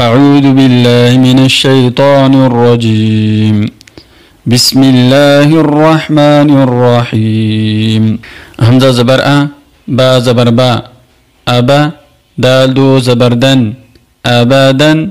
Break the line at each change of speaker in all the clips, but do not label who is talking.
أعوذ بالله من الشيطان الرجيم. بسم الله الرحمن الرحيم. همزة زبر أ، با زبر با، أبا، دال دو زبردن، أبدا،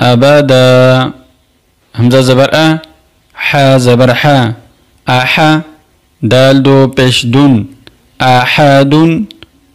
أبدا. همزة زبر أ، حا زبر حا، أحا، دال دو پیش دن، أحد،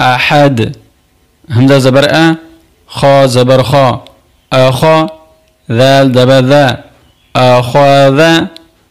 أحد. همزة زبر أ، خا زبر خا، أخا، ذال زبر ذا، أخذ،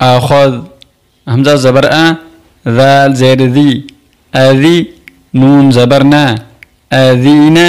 أخذ. همزة زبر أ، ذال زير ذي، أذي، نون زبرنا، أذينا،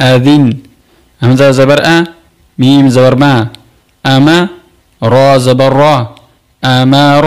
أذن. همزة زبر أ، ميم زبر ما، أما، را زبر را، أمار،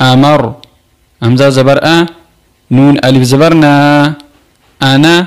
أمر. همزة زبر أ، نون ألف زبرنا، أنا،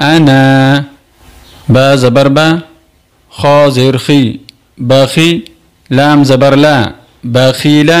أنا. با زبر با، خا زير خي، باخي، لام زبر لا، باخيلا،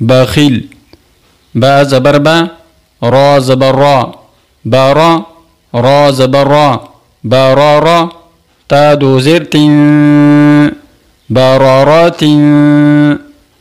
باخيل. با زبر با، را زبر را، بارا، را زبر را، بارارا، تا دو زير تين، بارارات،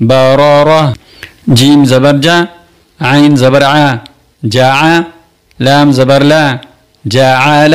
بارارة. جيم زبر جا، عين زبر ع، جاع، لام زبر لا، جاعل،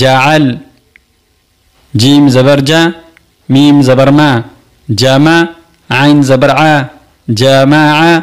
جاعل. جيم زبر جا، ميم زبر ما، جامع، عين زبر ع، جامع،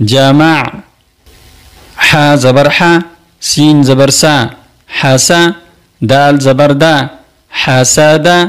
جامع. حا زبر حا، سين زبر سا، حسا، دال زبر دا، حسادا،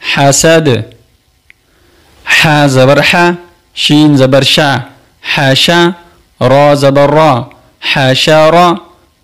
حسد. حا زبر حا، شين زبر شا، حاشا، را زبر را، حاشارا،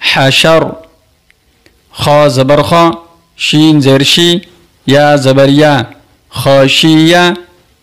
حشر. خا زبر خا، شين زر شي، يا زبر يا، خاشية،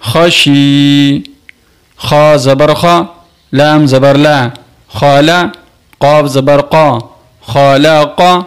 خشي. خا زبر خا، لام زبر لا، خالا، قاف زبر قا، خالاق،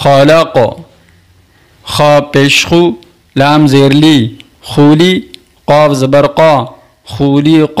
خالاق. خا پیش خو، لام زیر لی، خولی، قاف زبر قا، خولیق،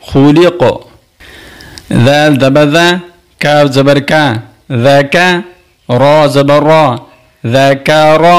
خولیق. ذال زبر ذا، كاف زبر كا، ذاكا، را زبر را، ذاكارا،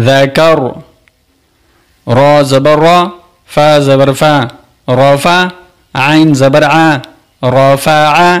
ذاكر. را زبر را، فا زبر فا، رافع، عين زبر ع، رافع،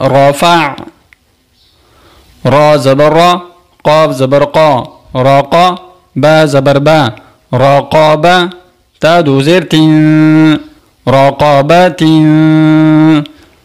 رافع. را زبر را، قاف زبر قا، راقا، با زبر با، راقابا، تا دو زير تين، راقابات،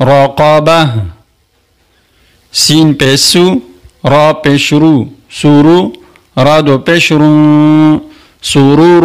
راقابة. سين پیسو، را پیشرو، سورو، را دو پیشرو، سرور،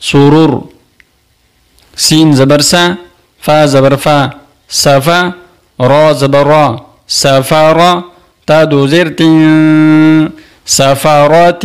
سرور. سين زبر سا، فا زبر فا، صفا، را زبر را، سفارا، تا دو زير تين، سفارات،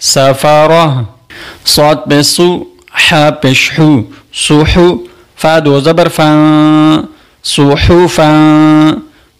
سفارة. صاد بسو، حا بشحو، سوحو، فا دو زبر فا، سوحوفا،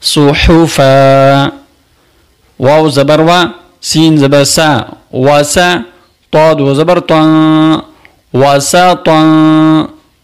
سوحوفا. واو زبر وا، سين زبر سا، واسا، طا دو زبر طا، وساطا،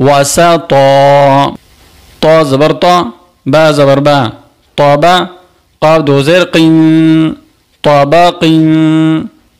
وساطا. طا زبر طا، با زبر با، طابا، قاف دو زير قين، طاباق،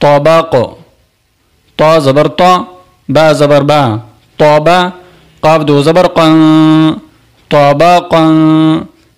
طاباق. طا زبر طا، با زبر با، طابا، قاف دو زبر قن، طاباقا،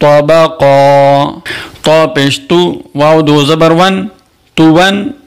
طاباقا. طا پیش تو، واو دو زبر ون، توون،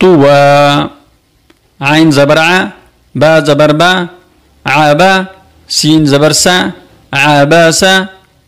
طوا. عين زبر ع، با زبر با، عابا، سين زبر سا، عاباسا،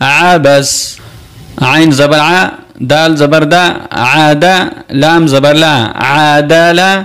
عابس. عين زبر ع، دال زبر دا، عادا، لام زبر لا، عادالا،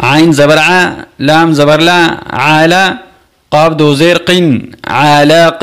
عين زبر ع، لام زبر لا، عالا، قاف دو زير قين، عالاق،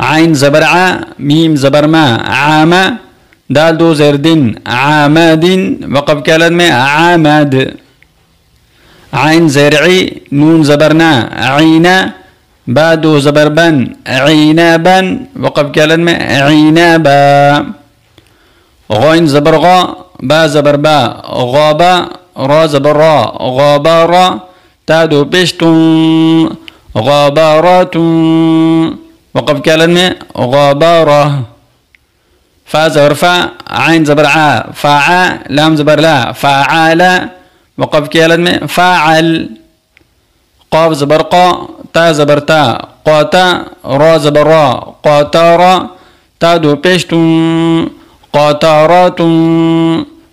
عين زبر ع ميم زبر ما عام دال دو زير دين عماد وقف كلمة عماد عين زرعي نون زبرنا عينا بادو زبربن عينابا وقف كلمة عينابا غين زبرغا با زبربا غابا را زبرا غابارا تادو بشتون غابارات وقف كلمة غابارة فا زبر فا عين زبر ع فاعا لام زبر لا فاعالا وقف كلمة فاعل قاف زبر قا تا زبر تا قاتا را زبر را قاتارا تادو بشتون قاتارات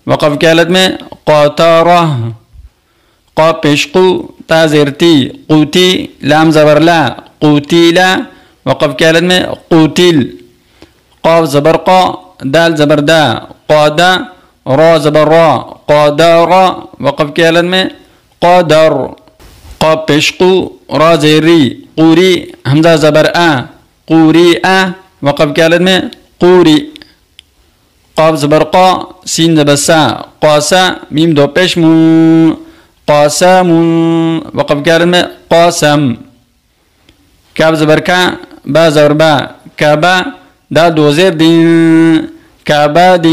وقف كلمة قاتارة قا بشقو تا زرتي قوتي لام زبر لا قوتيلا وقف كلمة قوتيل قاف زبر قا دال زبر دا قادا را زبر را قادارا وقف كلمة قادر قاب بشقو را زيري قوري همزة زبر قوري وقف كلمة قوري قاب زبر قا سين زبر سا قاسا ميم دو بشمو قاسم وقف كلمة قاسم كاب زبر كا با زبر با كابا دال دو زير دين كاباد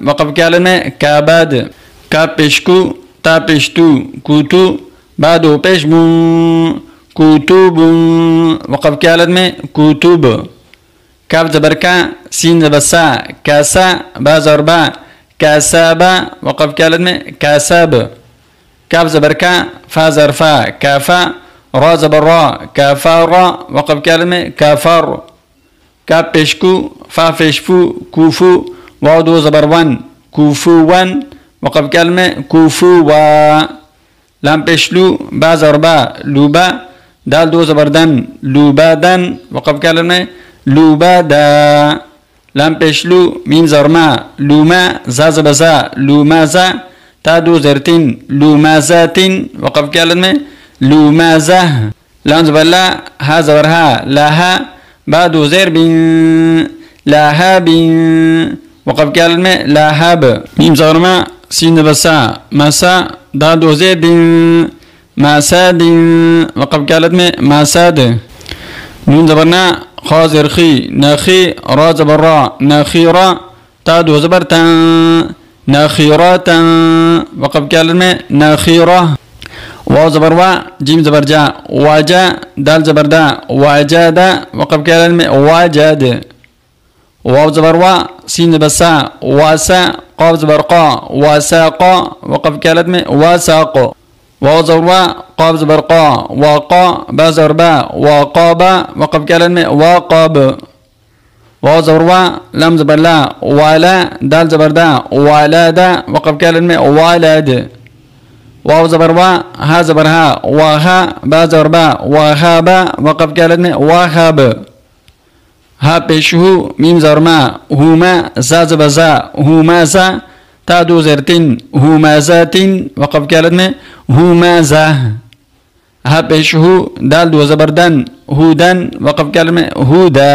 وقف كلمة كاباد كاب بشكو تا بشتو كوتو بعدو بشمو كتب وقف كلمة كتب كاب زبركا سين زبسا كاسا با زربا كاسابا وقف كلمة كاساب كاب زبركا فا زرفا كافا را زبرا كافارا وقف كلمة كافر كاب بشكو فا فشفو كوفو وعدو زبروان كوفوان وقف كلمة كوفوا لام بشلو با زربا لوبا دال دو زبردن لوبادن وقف كلمة لوبادا لام بشلو ميم زرما لوما زا زبزا لومازا تا دو زرتين لومازاتين وقف كلمة لومازا لام زبلا ها زبرها لاها بعدو زر بين لاهاب وقف كلمة لاهاب ميم زرما سين بسا مسا دادو زيد مساد وقف كلمة مساد نون زبرنا خا زرخي نخي را زبرا نخيرا تادو زبرتا نخيراتا وقف كلمة نخيرة واو زبروا جيم زبرجا واجا دال زبردا واجادا وقف كلمة واجاد واو زبروا سين بسا واسا قاف زبرقا واساقا وقف كلمة واساق واو زبروا قاف زبرقا واقا با زربا واقابا وقف كلمة واقاب واو زبروا لام زبرلا والا دال زبردا والادا وقف كلمة والاد واو زبروا ها زبرها واها با زربا واهابا وقف كلمة واهاب ها بشهو ميم زرما هما زاز بزا همازا تا دو زرتين همازاتين وقف كلمة همازا ها بشهو دال دو زبردن هودن وقف كلمة هودا